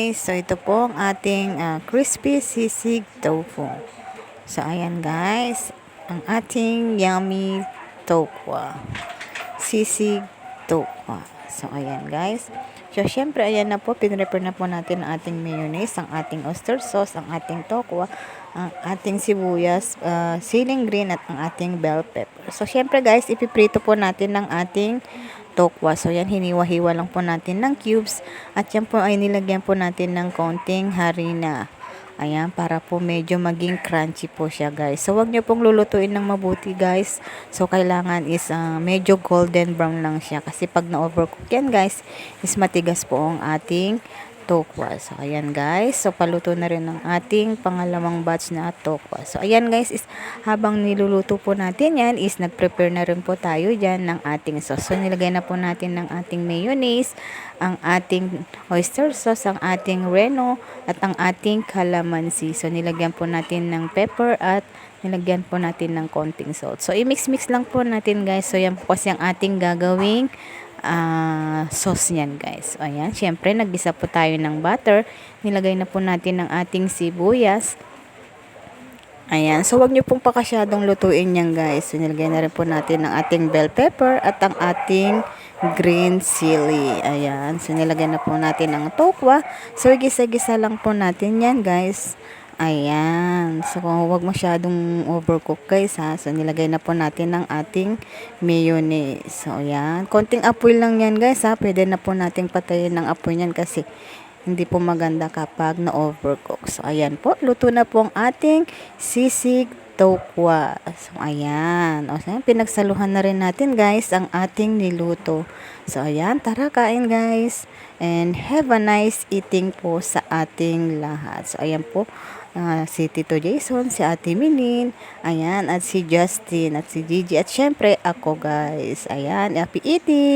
guys, so ito po ang ating crispy sisig tofu. So ayan guys, ang ating yummy tokwa. Sisig tokwa. So ayan guys. So syempre ayan na po, pinrepare na po natin ang ating mayonnaise, ang ating oyster sauce, ang ating tokwa, ang ating sibuyas, siling green at ang ating bell pepper. So syempre guys, ipiprito po natin ng ating tokwa. So yan, hiniwa-hiwa lang po natin ng cubes at yan po ay nilagyan po natin ng konting harina. Ayan, para po medyo maging crunchy po siya guys. So wag nyo pong lulutuin ng mabuti guys. So kailangan is medyo golden brown lang siya. Kasi pag na-overcook yan guys, is matigas po ang ating tokwa. So ayan guys, so paluto na rin ang ating pangalawang batch na tokwa. So ayan guys, is habang niluluto po natin yan, is nag-prepare na rin po tayo dyan ng ating sauce. So nilagay na po natin ng ating mayonnaise, ang ating oyster sauce, ang ating reno, at ang ating calamansi. So nilagyan po natin ng pepper at nilagyan po natin ng konting salt. So i-mix-mix lang po natin guys. So yan po kasi ang ating gagawing sauce niyan guys. Ayan, syempre naggisa po tayo ng butter. Nilagay na po natin ang ating sibuyas. Ayan, so wag niyo pong pakasyadong lutuin yan guys. So nilagay na rin po natin ang ating bell pepper at ang ating green chili. Ayan, so nilagay na po natin ang tokwa. So igisa-gisa lang po natin yan guys. Ayan. So, huwag masyadong overcook guys ha. So, nilagay na po natin ang ating mayonnaise. So, ayan. Konting apoy lang yan guys ha. Pwede na po nating patayin ng apoy yan kasi hindi po maganda kapag na-overcook. So, ayan po. Luto na po ang ating sisig tokwa. So, ayan. O, so, pinagsaluhan na rin natin guys ang ating niluto. So, ayan. Tara, kain guys. And have a nice eating po sa ating lahat. So, ayan po. Si Tito Jason, si Ate Milin, ayan, at si Justin, at si Gigi, at syempre ako guys. Ayan, happy eating!